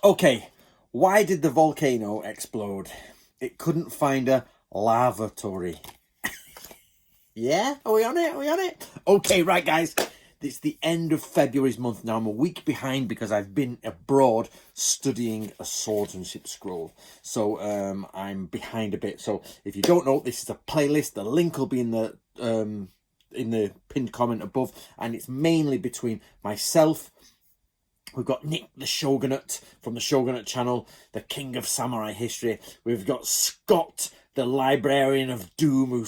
Okay, why did the volcano explode? It couldn't find a lavatory. Yeah, are we on it? Are we on it? Okay, right, guys. It's the end of February's month now. I'm a week behind because I've been abroad studying a swordsmanship scroll. So I'm behind a bit. So if you don't know, this is a playlist. The link will be in the pinned comment above, and it's mainly between myself. We've got Nick the Shogunate from the Shogunate channel, the King of Samurai History. We've got Scott, the Librarian of Doom, who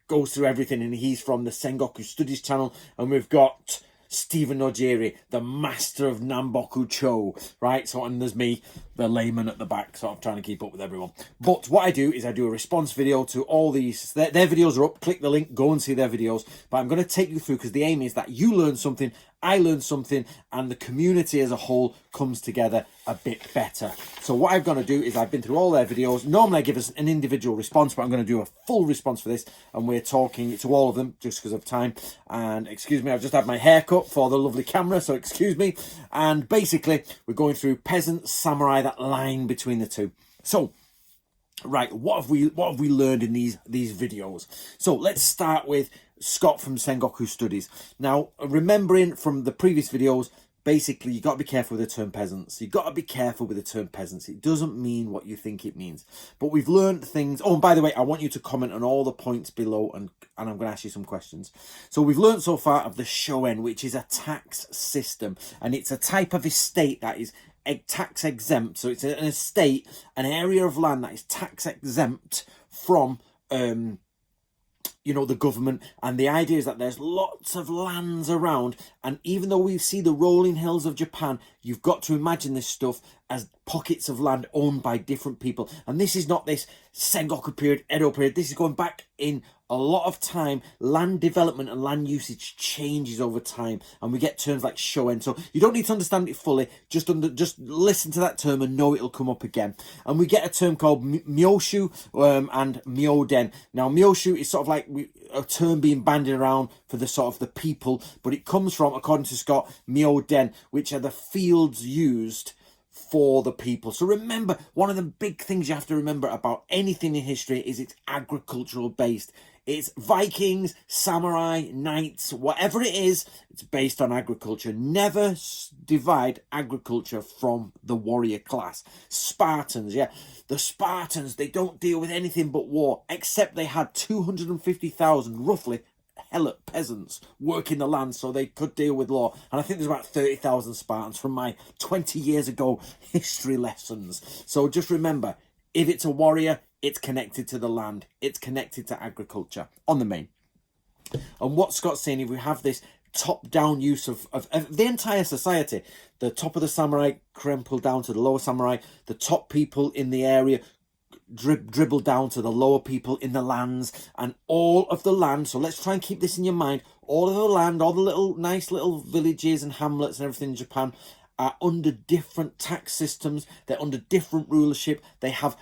goes through everything, and he's from the Sengoku Studies channel. And we've got Stephen Nojiri, the Master of Namboku Cho, right? So, and there's me, the layman at the back, so I'm trying to keep up with everyone. But what I do is I do a response video to all these. Their videos are up. Click the link, go and see their videos. But I'm going to take you through, because the aim is that you learn something, I learn something, and the community as a whole comes together a bit better. So what I've got to do is I've been through all their videos. Normally I give us an individual response, but I'm going to do a full response for this, and we're talking to all of them just because of time. And excuse me, I've just had my hair cut for the lovely camera, so excuse me. And basically we're going through peasant, samurai, that line between the two. So right, what have we learned in these videos? So let's start with Scott from Sengoku Studies. Now, remembering from the previous videos, basically you got to be careful with the term peasants. You got to be careful with the term peasants. It doesn't mean what you think it means. But we've learned things. Oh, and by the way, I want you to comment on all the points below, and I'm going to ask you some questions. So we've learned so far of the shoen, which is a tax system, and it's a type of estate that is tax exempt. So it's an estate, an area of land that is tax exempt from the government. And the idea is that there's lots of lands around, and even though we see the rolling hills of Japan, you've got to imagine this stuff as pockets of land owned by different people. And this is not this Sengoku period, Edo period. This is going back in a lot of time. Land development and land usage changes over time, and we get terms like shoen. So you don't need to understand it fully. Just listen to that term and know it'll come up again. And we get a term called myoshu and myoden. Now myoshu is sort of like a term being bandied around for the sort of the people, but it comes from, according to Scott, myoden, which are the fields used for the people. So remember, one of the big things you have to remember about anything in history is it's agricultural based. It's Vikings, samurai, knights, whatever it is, it's based on agriculture. Never divide agriculture from the warrior class. Spartans, yeah. The Spartans, they don't deal with anything but war, except they had 250,000, roughly, helot peasants working the land so they could deal with law. And I think there's about 30,000 Spartans from my 20 years ago history lessons. So just remember, if it's a warrior, it's connected to the land. It's connected to agriculture on the main. And what Scott's saying, if we have this top-down use of the entire society, the top of the samurai crumple down to the lower samurai, the top people in the area dribble down to the lower people in the lands, and all of the land. So let's try and keep this in your mind. All of the land, all the nice little villages and hamlets and everything in Japan are under different tax systems. They're under different rulership. They have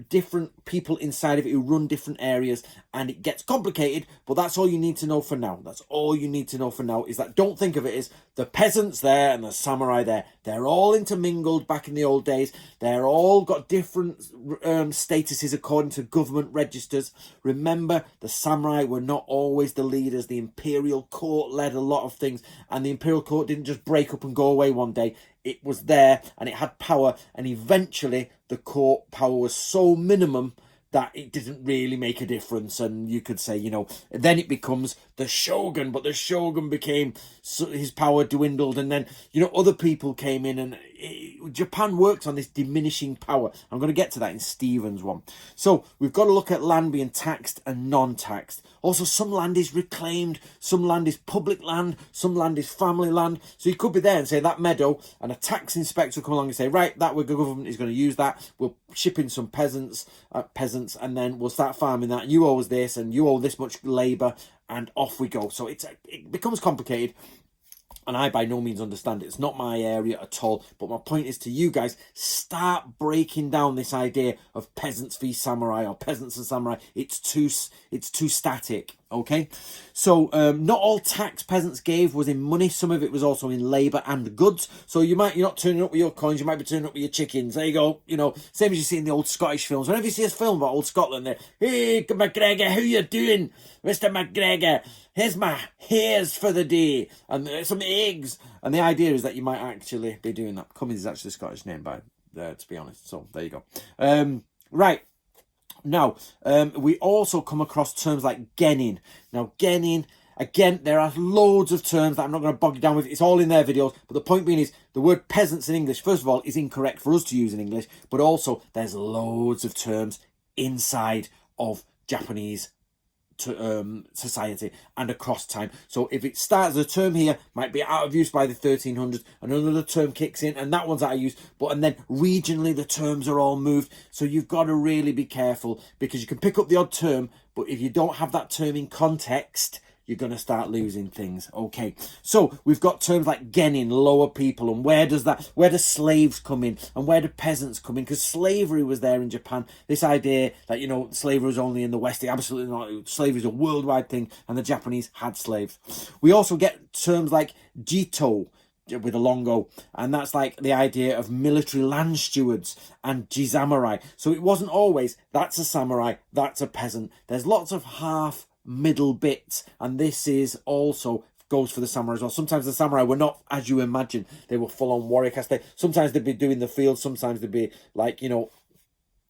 different people inside of it who run different areas, and it gets complicated, but that's all you need to know for now. That's all you need to know for now, is that don't think of it as the peasants there and the samurai there. They're all intermingled back in the old days. They're all got different statuses according to government registers. Remember, the samurai were not always the leaders. The imperial court led a lot of things, and the imperial court didn't just break up and go away one day. It was there and it had power, and eventually the court power was so minimum that it didn't really make a difference. And you could say, then it becomes the shogun, but the shogun became, his power dwindled, and then, other people came in, and Japan works on this diminishing power. I'm going to get to that in Stephen's one. So we've got to look at land being taxed and non-taxed. Also, some land is reclaimed, some land is public land, some land is family land. So you could be there and say that meadow, and a tax inspector will come along and say, right, that the government is going to use that. We'll ship in some peasants, and then we'll start farming that. And you owe us this, and you owe this much labour, and off we go. So it becomes complicated, and I by no means understand it. It's not my area at all. But my point is to you guys, start breaking down this idea of peasants v samurai or peasants and samurai. It's too static. Okay, so not all tax peasants gave was in money. Some of it was also in labour and goods. So you're not turning up with your coins. You might be turning up with your chickens. There you go. You know, same as you see in the old Scottish films. Whenever you see a film about old Scotland, they're, hey, McGregor, how you doing, Mr. McGregor? Here's my hares for the day and some eggs. And the idea is that you might actually be doing that. Cummins is actually a Scottish name, to be honest. So there you go. Right. Now, we also come across terms like genning. Now, genning, again, there are loads of terms that I'm not going to bog you down with. It's all in their videos. But the point being is the word peasants in English, first of all, is incorrect for us to use in English. But also, there's loads of terms inside of Japanese society and across time. So if it starts as a term here, might be out of use by the 1300s, and another term kicks in, and that one's out of use. And then regionally, the terms are all moved. So you've got to really be careful, because you can pick up the odd term, but if you don't have that term in context, you're going to start losing things. Okay, so we've got terms like genning, lower people, and where does slaves come in, and where do peasants come in? Because slavery was there in Japan. This idea that, you know, slavery was only in the West, absolutely not. Slavery is a worldwide thing, and the Japanese had slaves. We also get terms like jito, with a long O, and that's like the idea of military land stewards, and jisamurai. So it wasn't always, that's a samurai, that's a peasant. There's lots of half middle bits, and this is also goes for the samurai as well. Sometimes the samurai were not as you imagine. They were full-on warrior caste. Sometimes they'd be doing the field, sometimes they'd be like, you know,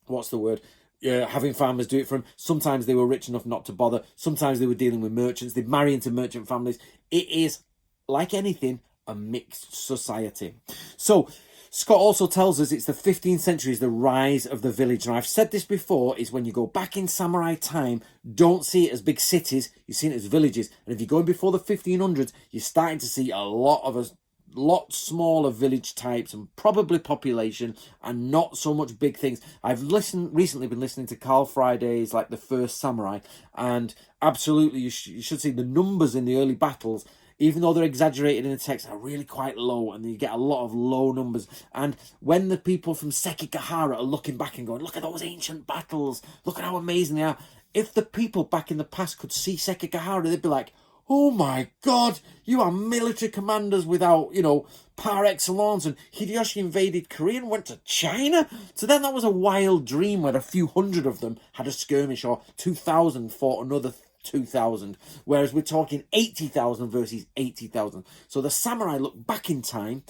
what's the word, having farmers do it for them. Sometimes they were rich enough not to bother. Sometimes they were dealing with merchants. They'd marry into merchant families. It is, like anything, a mixed society. So Scott also tells us it's the 15th century is the rise of the village. Now, I've said this before, is when you go back in samurai time, don't see it as big cities, you see it as villages. And if you're going before the 1500s, you're starting to see a lot smaller village types and probably population, and not so much big things. I've recently been listening to Carl Friday's like The First Samurai, and absolutely you should see the numbers in the early battles. Even though they're exaggerated in the text, are really quite low, and you get a lot of low numbers. And when the people from Sekigahara are looking back and going, look at those ancient battles, look at how amazing they are. If the people back in the past could see Sekigahara, they'd be like, oh my God, you are military commanders without, you know, par excellence. And Hideyoshi invaded Korea and went to China. So then that was a wild dream where a few hundred of them had a skirmish, or 2,000 fought another 2,000, whereas we're talking 80,000 versus 80,000. So the samurai look back in time,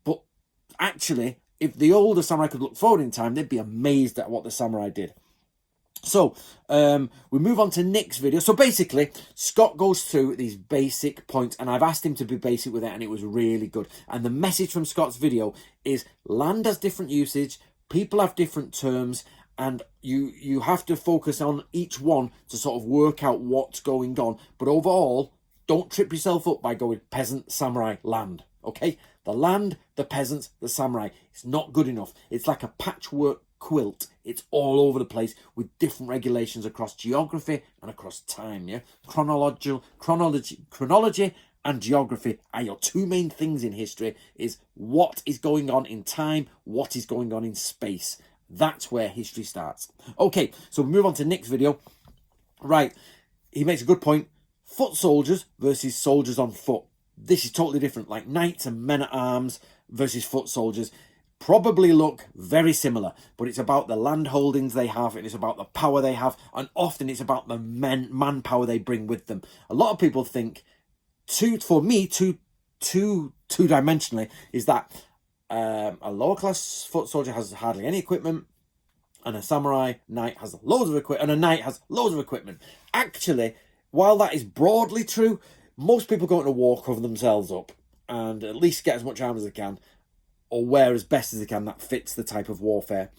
but actually, if the older samurai could look forward in time, they'd be amazed at what the samurai did. So we move on to Nick's video. So basically, Scott goes through these basic points, and I've asked him to be basic with it, and it was really good. And the message from Scott's video is land has different usage, people have different terms, and you have to focus on each one to sort of work out what's going on. But overall, don't trip yourself up by going peasant, samurai, land. Okay? The land, the peasants, the samurai. It's not good enough. It's like a patchwork quilt. It's all over the place with different regulations across geography and across time. Yeah? Chronology and geography are your two main things in history. Is what is going on in time, what is going on in space. That's where history starts. Okay, so we move on to Nick's video. Right, he makes a good point. Foot soldiers versus soldiers on foot. This is totally different. Like knights and men-at-arms versus foot soldiers probably look very similar, but it's about the land holdings they have, and it's about the power they have, and often it's about the manpower they bring with them. A lot of people think, two-dimensionally, is that a lower class foot soldier has hardly any equipment, and a samurai knight has loads of equipment, and a knight has loads of equipment. Actually, while that is broadly true, most people go into war, cover themselves up, and at least get as much armor as they can, or wear as best as they can that fits the type of warfare.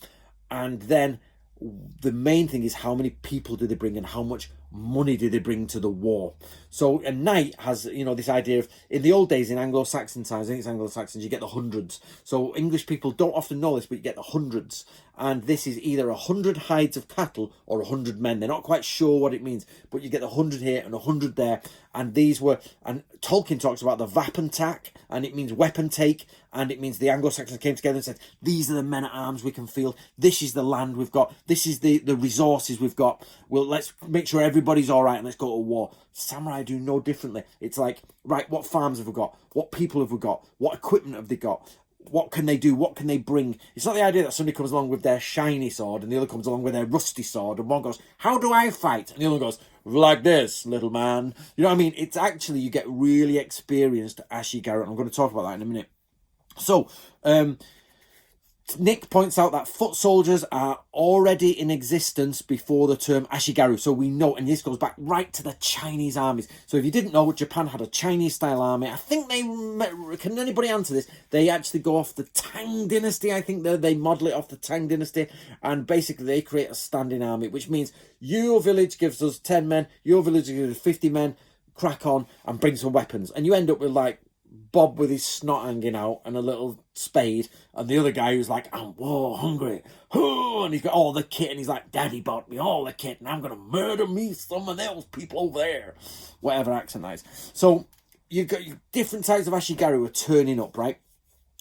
And then the main thing is how many people do they bring, and how much money do they bring to the war. So a knight has, you know, this idea of, in the old days, in Anglo-Saxon times, I think it's Anglo-Saxons, you get the hundreds. So English people don't often know this, but you get the hundreds. And this is either 100 hides of cattle or 100 men. They're not quite sure what it means, but you get the 100 here and 100 there. And these were, and Tolkien talks about the Vapentak, and it means weapon take, and it means the Anglo-Saxons came together and said, these are the men-at-arms we can field, this is the land we've got, this is the resources we've got, well, let's make sure everyone everybody's all right and let's go to war. Samurai do no differently. It's like, right, what farms have we got? What people have we got? What equipment have they got? What can they do? What can they bring? It's not the idea that somebody comes along with their shiny sword and the other comes along with their rusty sword, and one goes, how do I fight? And the other goes, like this, little man. You know what I mean? It's actually, you get really experienced ashigaru, and I'm going to talk about that in a minute. So, Nick points out that foot soldiers are already in existence before the term ashigaru. So we know, and this goes back right to the Chinese armies. So if you didn't know, Japan had a Chinese-style army. I think can anybody answer this? They actually go off the Tang dynasty. I think they model it off the Tang dynasty. And basically they create a standing army, which means your village gives us 10 men, your village gives us 50 men, crack on and bring some weapons. And you end up with like Bob with his snot hanging out and a little spade, and the other guy who's like, I'm hungry, and he's got all the kit, and he's like, Daddy bought me all the kit, and I'm gonna murder me some of those people over there, whatever accent that is. So you've got different types of ashigaru are turning up, right?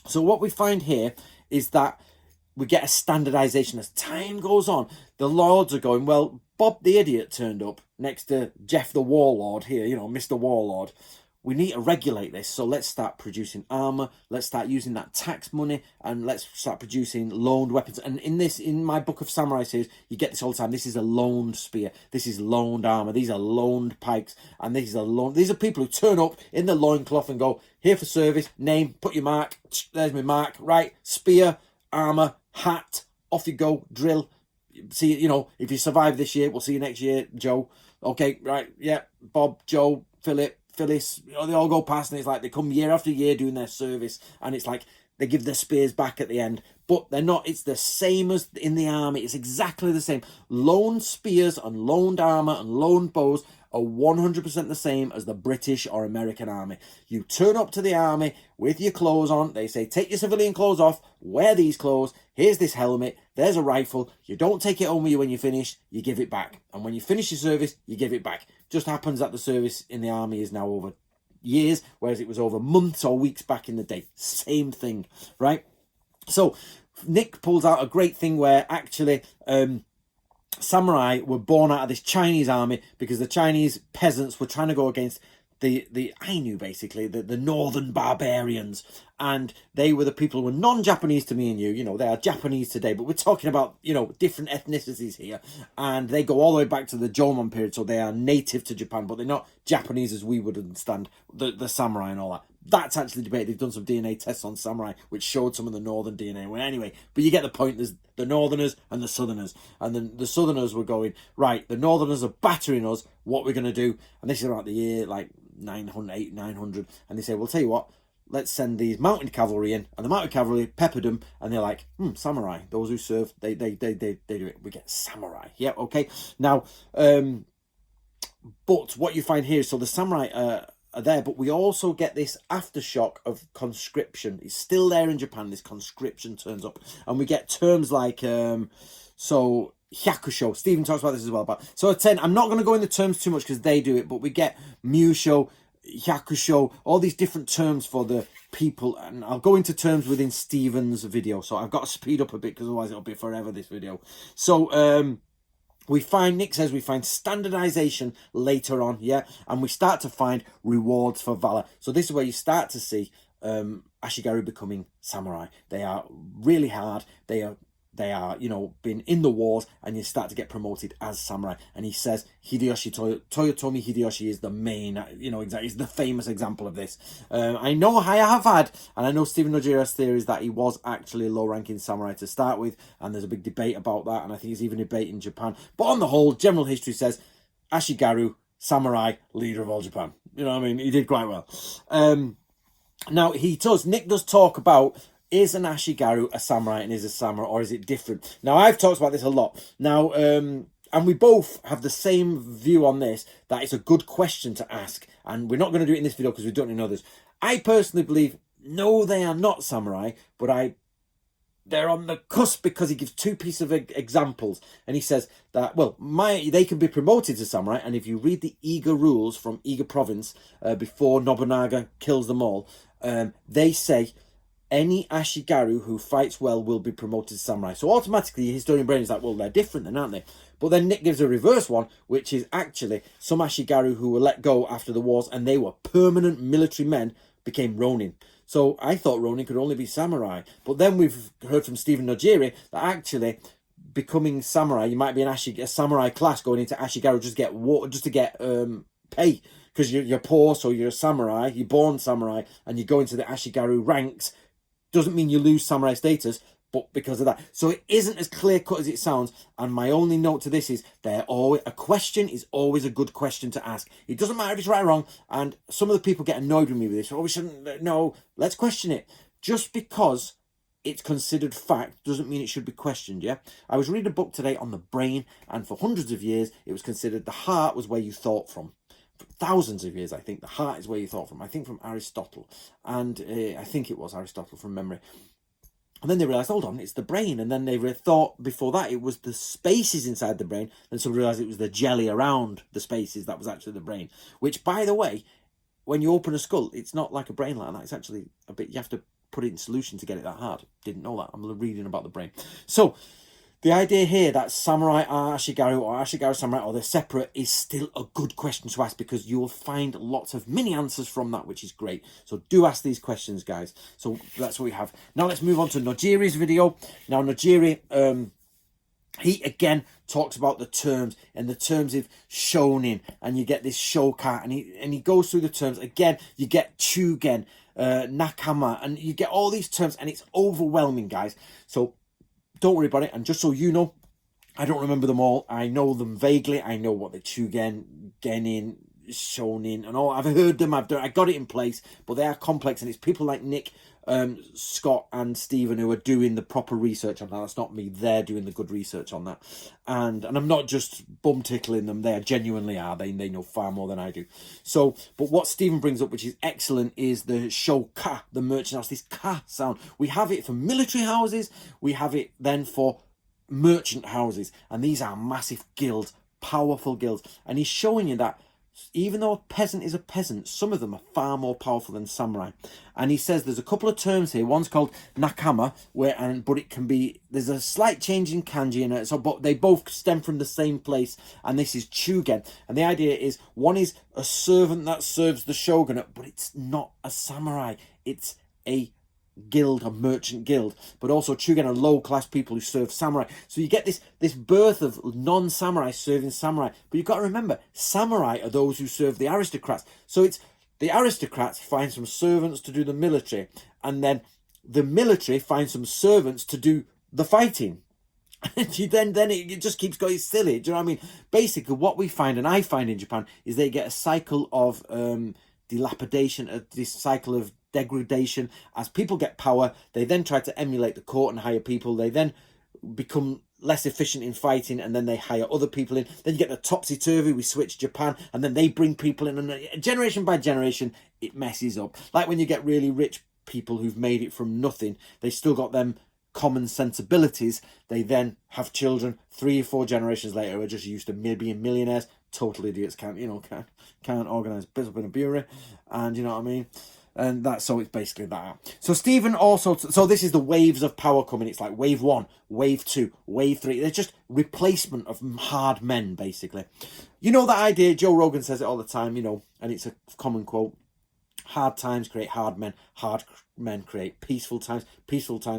So what we find here is that we get a standardization as time goes on. The lords are going, well, Bob the idiot turned up next to Jeff the warlord here, you know, Mr. Warlord. We need to regulate this, so let's start producing armor, let's start using that tax money, and let's start producing loaned weapons. And in my book of samurai series, you get this all the time. This is a loaned spear, this is loaned armor, these are loaned pikes, and these are people who turn up in the loincloth and go, here for service, name, put your mark, there's my mark, right, spear, armor, hat, off you go, drill. See, you know, if you survive this year, we'll see you next year, Joe. Okay, right, yeah, Bob, Joe, Philip, Phyllis, you know, they all go past, and it's like they come year after year doing their service, and it's like they give their spears back at the end, but they're not. It's the same as in the army. It's exactly the same. Loaned spears and loaned armor and loaned bows are 100% the same as the British or American army. You turn up to the army with your clothes on. They say, take your civilian clothes off, wear these clothes, here's this helmet, there's a rifle. You don't take it home with you when you finish, you give it back. And when you finish your service, you give it back. Just happens that the service in the army is now over years, whereas it was over months or weeks back in the day. Same thing, right? So Nick pulls out a great thing where actually samurai were born out of this Chinese army because the Chinese peasants were trying to go against the Ainu, basically, the northern barbarians, and they were the people who were non-Japanese to me and you know, they are Japanese today, but we're talking about, you know, different ethnicities here, and they go all the way back to the Jomon period, so they are native to Japan, but they're not Japanese as we would understand the samurai and all that. That's actually debated. They've done some DNA tests on samurai, which showed some of the northern DNA. Well, anyway, but you get the point. There's the northerners and the southerners. And then the southerners were going, right, the northerners are battering us. What we're going to do? And this is around the year, like 900, 900. And they say, well, tell you what, let's send these mounted cavalry in. And the mounted cavalry peppered them. And they're like, samurai. Those who serve, they do it. We get samurai. Yeah, okay. Now, but what you find here, so the samurai are there, but we also get this aftershock of conscription. It's still there in Japan. This conscription turns up, and we get terms like so hyakusho. Stephen talks about this as well. But so at 10, I'm not going to go into terms too much because they do it, but we get musho, hyakusho, all these different terms for the people, and I'll go into terms within Stephen's video. So I've got to speed up a bit because otherwise it'll be forever, this video. So Nick says we find standardization later on, yeah, and we start to find rewards for valor. So this is where you start to see ashigaru becoming samurai. They are really hard. They are, you know, been in the wars, and you start to get promoted as samurai. And he says Toyotomi Hideyoshi is the main, you know, exactly, he's the famous example of this. I know I have had, and I know Stephen Nojira's theory is that he was actually a low-ranking samurai to start with, and there's a big debate about that, and I think there's even a debate in Japan. But on the whole, general history says ashigaru, samurai, leader of all Japan. You know what I mean? He did quite well. Now, Nick does talk about, is an ashigaru a samurai and is a samurai, or is it different? Now, I've talked about this a lot. Now, and we both have the same view on this, that it's a good question to ask. And we're not going to do it in this video because we don't know others. I personally believe, no, they are not samurai, but they're on the cusp, because he gives two pieces of examples. And he says that, well, they can be promoted to samurai. And if you read the Iga rules from Iga province, before Nobunaga kills them all, they say, any ashigaru who fights well will be promoted to samurai. So automatically, your historian brain is like, well, they're different then, aren't they? But then Nick gives a reverse one, which is actually some ashigaru who were let go after the wars and they were permanent military men became ronin. So I thought ronin could only be samurai. But then we've heard from Stephen Nojiri that actually becoming samurai, you might be a samurai class going into ashigaru just to get pay. Because you're poor, so you're a samurai, you're born samurai, and you go into the ashigaru ranks. Doesn't mean you lose samurai status, but because of that. So it isn't as clear-cut as it sounds, and my only note to this is a question is always a good question to ask. It doesn't matter if it's right or wrong, and some of the people get annoyed with me with this. Oh, we shouldn't, no, let's question it. Just because it's considered fact doesn't mean it should be questioned, yeah? I was reading a book today on the brain, and for hundreds of years, it was considered the heart was where you thought from. Thousands of years, I think, the heart is where you thought from. I think from Aristotle. And I think it was Aristotle from memory. And then they realised, hold on, it's the brain. And then they thought before that it was the spaces inside the brain. And so realised it was the jelly around the spaces that was actually the brain. Which, by the way, when you open a skull, it's not like a brain like that. It's actually a bit, you have to put it in solution to get it that hard. Didn't know that. I'm reading about the brain. So the idea here that samurai are ashigaru or ashigaru samurai or they're separate is still a good question to ask because you will find lots of mini answers from that, which is great. So do ask these questions, guys. So that's what we have. Now let's move on to Nojiri's video. Now Nojiri, he again talks about the terms and the terms of shonin, and you get this shoka, and he goes through the terms. Again, you get chugen, nakama, and you get all these terms, and it's overwhelming, guys. So don't worry about it. And just so you know, I don't remember them all. I know them vaguely. I know what the chugen, genin, shonin, and all. I've heard them. I got it in place, but they are complex, and it's people like Nick, Scott, and Stephen who are doing the proper research on that. That's not me. They're doing the good research on that, and I'm not just bum tickling them. They genuinely are. They know far more than I do. So, but what Stephen brings up, which is excellent, is the shoka, the merchant house. This ka sound. We have it for military houses. We have it then for merchant houses, and these are massive guilds, powerful guilds. And he's showing you that even though a peasant is a peasant, some of them are far more powerful than samurai. And he says there's a couple of terms here. One's called nakama, but it can be, there's a slight change in kanji in it, but they both stem from the same place, and this is chugen. And the idea is one is a servant that serves the shogunate, but it's not a samurai. It's a guild, a merchant guild, but also chugen are low-class people who serve samurai. So you get this birth of non-samurai serving samurai. But you've got to remember, samurai are those who serve the aristocrats. So it's the aristocrats find some servants to do the military, and then the military find some servants to do the fighting. And then it just keeps going silly. Do you know what I mean? Basically, what we find, and I find in Japan, is they get a cycle of dilapidation, this cycle of degradation. As people get power, they then try to emulate the court and hire people. They then become less efficient in fighting, and then they hire other people in. Then you get the topsy-turvy. We switch Japan, and then they bring people in, and generation by generation, it messes up. Like when you get really rich people who've made it from nothing, they still got them common sensibilities. They then have children 3 or 4 generations later who are just used to being millionaires. Total idiots, can't organise business in a brewery, and you know what I mean. And that's, so it's basically that. So Stephen also, so this is the waves of power coming. It's like wave 1, wave 2, wave 3. They're just replacement of hard men, basically. You know that idea, Joe Rogan says it all the time, you know, and it's a common quote. Hard times create hard men create peaceful times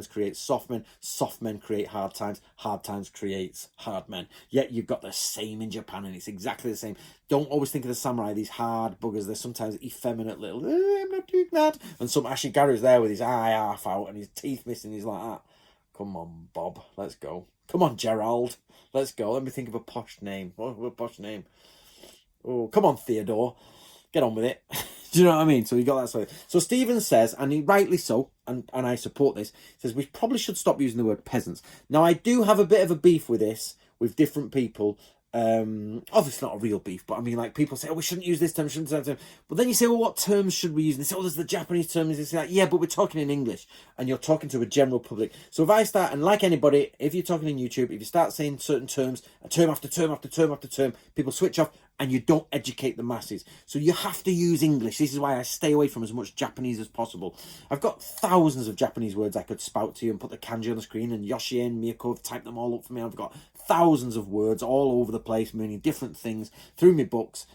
create soft men create hard times creates hard men. Yet you've got the same in Japan, and it's exactly the same. Don't always think of the samurai, these hard buggers. They're sometimes effeminate little, I'm not doing that. And some ashigaru's there with his eye half out and his teeth missing. He's like that. Come on, Bob, let's go. Come on, Gerald, let's go. Let me think of a posh name. What a posh name. Oh, come on, Theodore. Get on with it. Do you know what I mean? So you got that side. So Stephen says, and he rightly so, and I support this, says we probably should stop using the word peasants. Now, I do have a bit of a beef with this, with different people. Obviously not a real beef, but I mean, like, people say, oh, we shouldn't use this term, shouldn't use that term. But then you say, well, what terms should we use? And they say, oh, there's the Japanese term. And they say, like, yeah, but we're talking in English, and you're talking to a general public. So if I start, and like anybody, if you're talking in YouTube, if you start saying certain terms, a term after term after term after term, people switch off, and you don't educate the masses. So you have to use English. This is why I stay away from as much Japanese as possible. I've got thousands of Japanese words I could spout to you and put the kanji on the screen, and Yoshi and Miyako have typed them all up for me. I've got thousands of words all over the place, meaning different things through my books,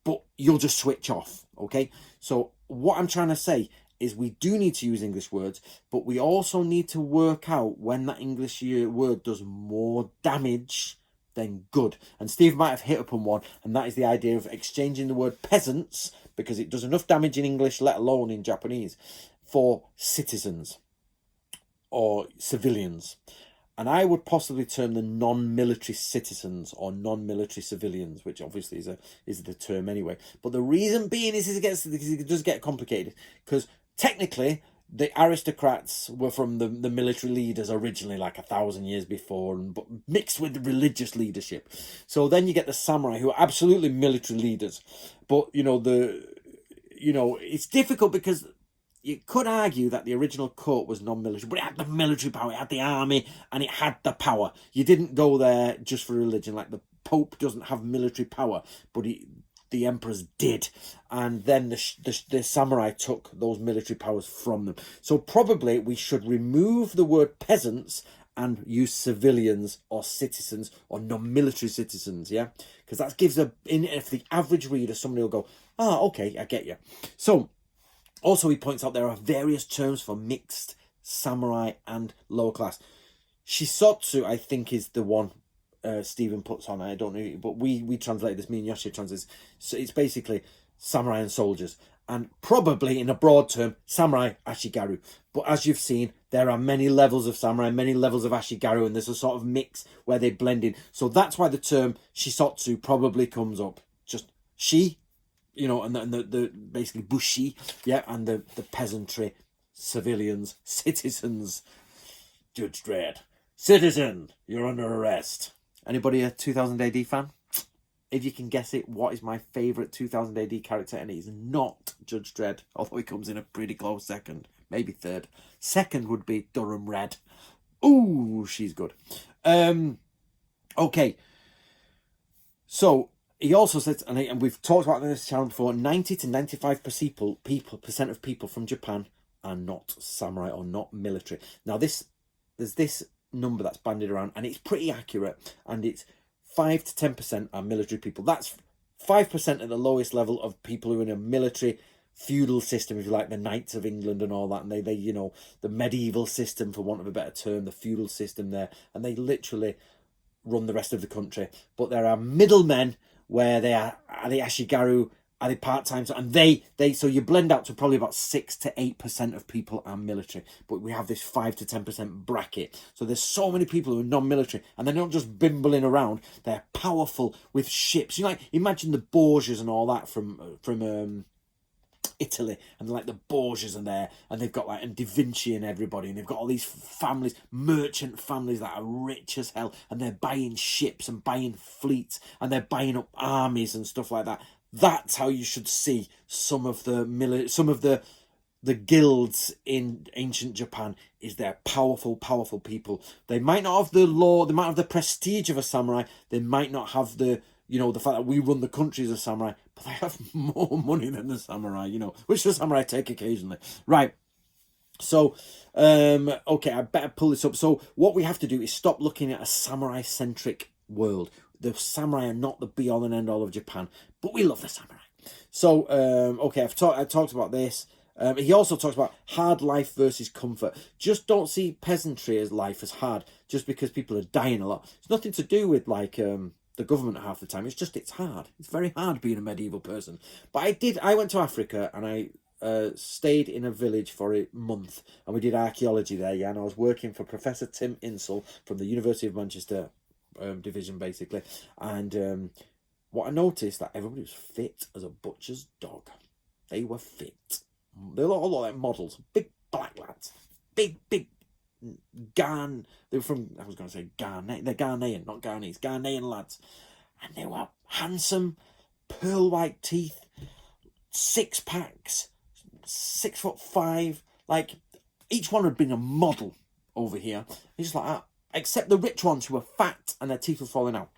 but you'll just switch off, okay? So what I'm trying to say is we do need to use English words, but we also need to work out when that English word does more damage than good. And Steve might have hit upon one, and that is the idea of exchanging the word peasants, because it does enough damage in English, let alone in Japanese, for citizens or civilians. And I would possibly term them non-military citizens or non-military civilians, which obviously is the term anyway. But the reason being is it does get complicated, because technically the aristocrats were from the military leaders originally, like 1,000 years before, but mixed with the religious leadership. So then you get the samurai, who are absolutely military leaders. But, it's difficult because you could argue that the original court was non-military, but it had the military power, it had the army, and it had the power. You didn't go there just for religion. Like the Pope doesn't have military power, but the emperors did, and then the samurai took those military powers from them. So probably we should remove the word peasants and use civilians or citizens or non-military citizens, yeah? Because that gives if the average reader, somebody will go, okay, I get you. So also he points out there are various terms for mixed samurai and lower class. Shisotsu, I think, is the one Stephen puts on. I don't know, but we translated this, me and Yoshi translated. So it's basically samurai and soldiers, and probably in a broad term, samurai, ashigaru. But as you've seen, there are many levels of samurai, many levels of ashigaru, and there's a sort of mix where they blend in. So that's why the term shisotsu probably comes up. Just and the basically bushi, yeah, and the peasantry, civilians, citizens. Judge Dredd, citizen, you're under arrest. Anybody a 2000 AD fan? If you can guess it, what is my favourite 2000 AD character? And it is not Judge Dredd, although he comes in a pretty close second, maybe third. Second would be Durham Red. Ooh, she's good. Okay. So he also says, and we've talked about this channel before, 90 to 95% of people from Japan are not samurai or not military. Now there's this number that's bandied around, and it's pretty accurate, and it's 5 to 10% are military people. That's 5% at the lowest level of people who are in a military feudal system, if you like, the Knights of England and all that, and they the medieval system, for want of a better term, the feudal system there, and they literally run the rest of the country. But there are middlemen where they are the ashigaru, are they part-time, and so you blend out to probably about 6 to 8% of people are military, but we have this 5 to 10% bracket. So there's so many people who are non-military, and they're not just bimbling around, they're powerful with ships. Imagine the Borgias and all that from Italy, and like the Borgias are there, and they've got and Da Vinci and everybody, and they've got all these families, merchant families that are rich as hell, and they're buying ships and buying fleets, and they're buying up armies and stuff like that. That's how you should see some of the guilds in ancient Japan. Is they're powerful people. They might not have the law, they might have the prestige of a samurai, they might not have the fact that we run the country as a samurai, but they have more money than the samurai, which the samurai take occasionally. Right. So, okay, I better pull this up. So what we have to do is stop looking at a samurai-centric world. The samurai are not the be-all and end-all of Japan, but we love the samurai. So, okay, I talked about this. He also talks about hard life versus comfort. Just don't see peasantry as life as hard just because people are dying a lot. It's nothing to do with the government half the time. It's hard. It's very hard being a medieval person. But I went to Africa, and I stayed in a village for a month, and we did archaeology there, yeah, and I was working for Professor Tim Insel from the University of Manchester division, basically, and what I noticed, that everybody was fit as a butcher's dog. They were fit. They all look like models, big black lads, big They were from, I was going to say Ghana, they're Ghanaian, not Ghanese, Ghanaian lads, and they were handsome, pearl white teeth, 6 packs, 6'5", like each one had been a model over here. It's just like that, except the rich ones who were fat and their teeth were falling out.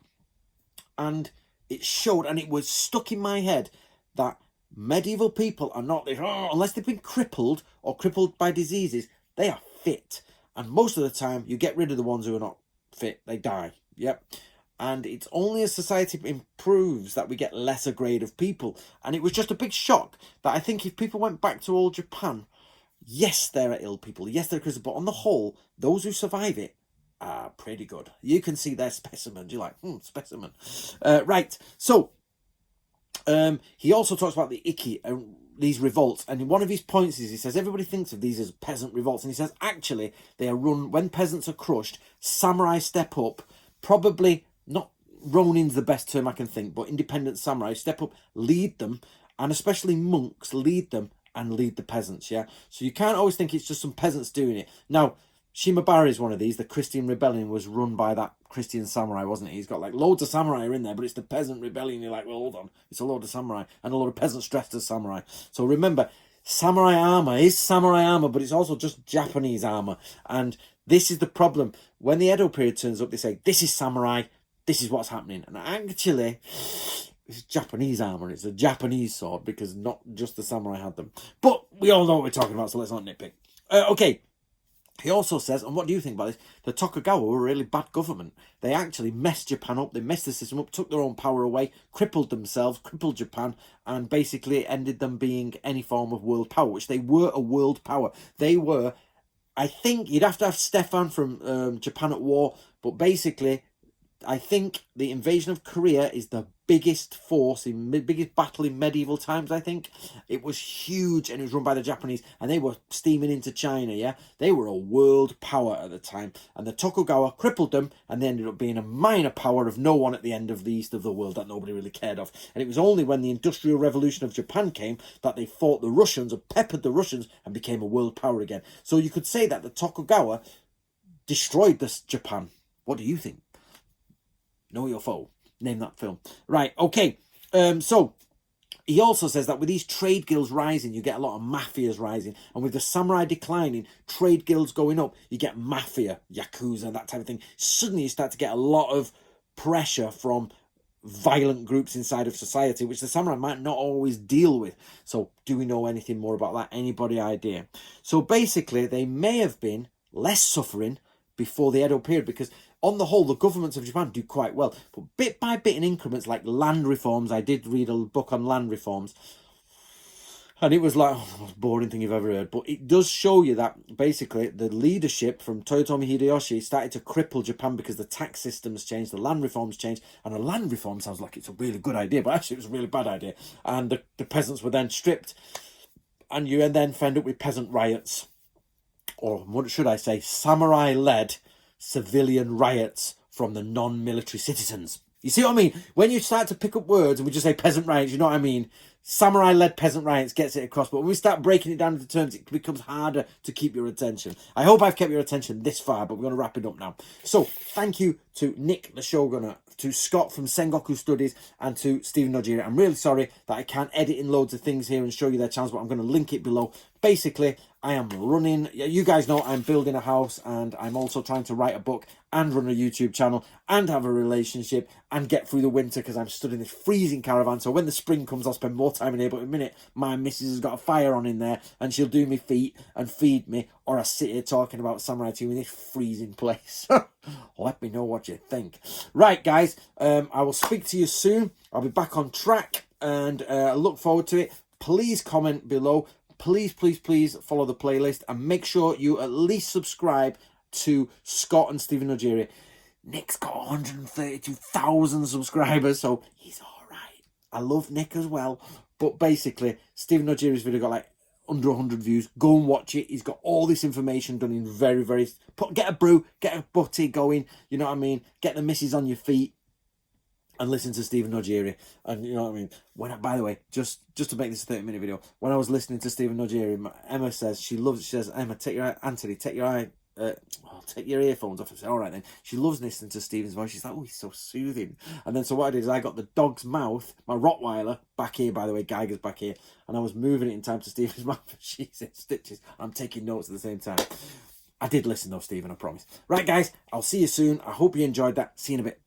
And it showed, and it was stuck in my head, that medieval people are not, unless they've been crippled or crippled by diseases, they are fit. And most of the time, you get rid of the ones who are not fit. They die. Yep. And it's only as society improves that we get lesser grade of people. And it was just a big shock that I think if people went back to old Japan, yes, there are ill people. Yes, there are critical, but on the whole, those who survive it are pretty good. You can see their specimens. You're like, specimen. Right. So, he also talks about the Ikki, these revolts, and one of his points is, he says, everybody thinks of these as peasant revolts, and he says, actually, they are run, when peasants are crushed, samurai step up, probably not, Ronin's the best term I can think, but independent samurai step up, lead them, and especially monks lead them and lead the peasants, yeah? So you can't always think it's just some peasants doing it. Now, Shimabara is one of these. The Christian rebellion was run by that Christian samurai, wasn't it? He's got like loads of samurai in there, but it's the peasant rebellion. You're like, well, hold on. It's a load of samurai and a lot of peasants dressed as samurai. So remember, samurai armor is samurai armor, but it's also just Japanese armor. And this is the problem. When the Edo period turns up, they say, this is samurai. This is what's happening. And actually, it's Japanese armor. It's a Japanese sword because not just the samurai had them. But we all know what we're talking about, so let's not nitpick. Okay. He also says, and what do you think about this? The Tokugawa were a really bad government. They actually messed Japan up. They messed the system up, took their own power away, crippled themselves, crippled Japan, and basically ended them being any form of world power, which they were a world power. They were, I think, you'd have to have Stefan from Japan at War, but basically, I think the invasion of Korea is the biggest force, biggest battle in medieval times, I think. It was huge, and it was run by the Japanese, and they were steaming into China, yeah? They were a world power at the time, and the Tokugawa crippled them, and they ended up being a minor power of no one at the end of the east of the world that nobody really cared of. And it was only when the Industrial Revolution of Japan came that they fought the Russians, or peppered the Russians, and became a world power again. So you could say that the Tokugawa destroyed this Japan. What do you think? Know your foe. Name that film. Right, okay. So, he also says that with these trade guilds rising, you get a lot of mafias rising. And with the samurai declining, trade guilds going up, you get mafia, yakuza, that type of thing. Suddenly you start to get a lot of pressure from violent groups inside of society, which the samurai might not always deal with. So, do we know anything more about that? Anybody idea? So, basically, they may have been less suffering before the Edo period, because on the whole, the governments of Japan do quite well. But bit by bit in increments, like land reforms, I did read a book on land reforms, and it was like, the most boring thing you've ever heard. But it does show you that, basically, the leadership from Toyotomi Hideyoshi started to cripple Japan because the tax systems changed, the land reforms changed, and a land reform sounds like it's a really good idea, but actually it was a really bad idea. And the peasants were then stripped, and you then end up with peasant riots. Or what should I say, samurai-led civilian riots from the non-military citizens. You see what I mean? When you start to pick up words and we just say peasant riots, you know what I mean? Samurai-led peasant riots gets it across, but when we start breaking it down into terms, it becomes harder to keep your attention. I hope I've kept your attention this far, but we're going to wrap it up now. So, thank you to Nick the Shogunner, to Scott from Sengoku Studies, and to Stephen Nojiri. I'm really sorry that I can't edit in loads of things here and show you their channels, but I'm going to link it below. Basically, I am running, you guys know I'm building a house, and I'm also trying to write a book and run a YouTube channel and have a relationship and get through the winter because I'm stood in this freezing caravan. So when the spring comes, I'll spend more time in here. But in a minute, my missus has got a fire on in there and she'll do me feet and feed me, or I sit here talking about Samurai 2 in this freezing place. Let me know what you think. Right, guys, I will speak to you soon. I'll be back on track, and I look forward to it. Please comment below. Please, please, please follow the playlist, and make sure you at least subscribe to Scott and Stephen Nojiri. Nick's got 132,000 subscribers, so he's all right. I love Nick as well. But basically, Stephen Nojiri's video got like under 100 views. Go and watch it. He's got all this information done in very, very... Get a brew, get a butty going, you know what I mean? Get the missus on your feet and listen to Stephen Nojiri. And you know what I mean? By the way, just to make this a 30-minute video, when I was listening to Stephen Nojiri, Emma says she loves it. She says, Emma, take your earphones off. I said, all right then. She loves listening to Stephen's voice. She's like, oh, he's so soothing. And then so what I did is I got the dog's mouth, my Rottweiler, back here, by the way, Geiger's back here, and I was moving it in time to Stephen's mouth. She's in stitches. I'm taking notes at the same time. I did listen though, Stephen, I promise. Right, guys, I'll see you soon. I hope you enjoyed that. See you in a bit.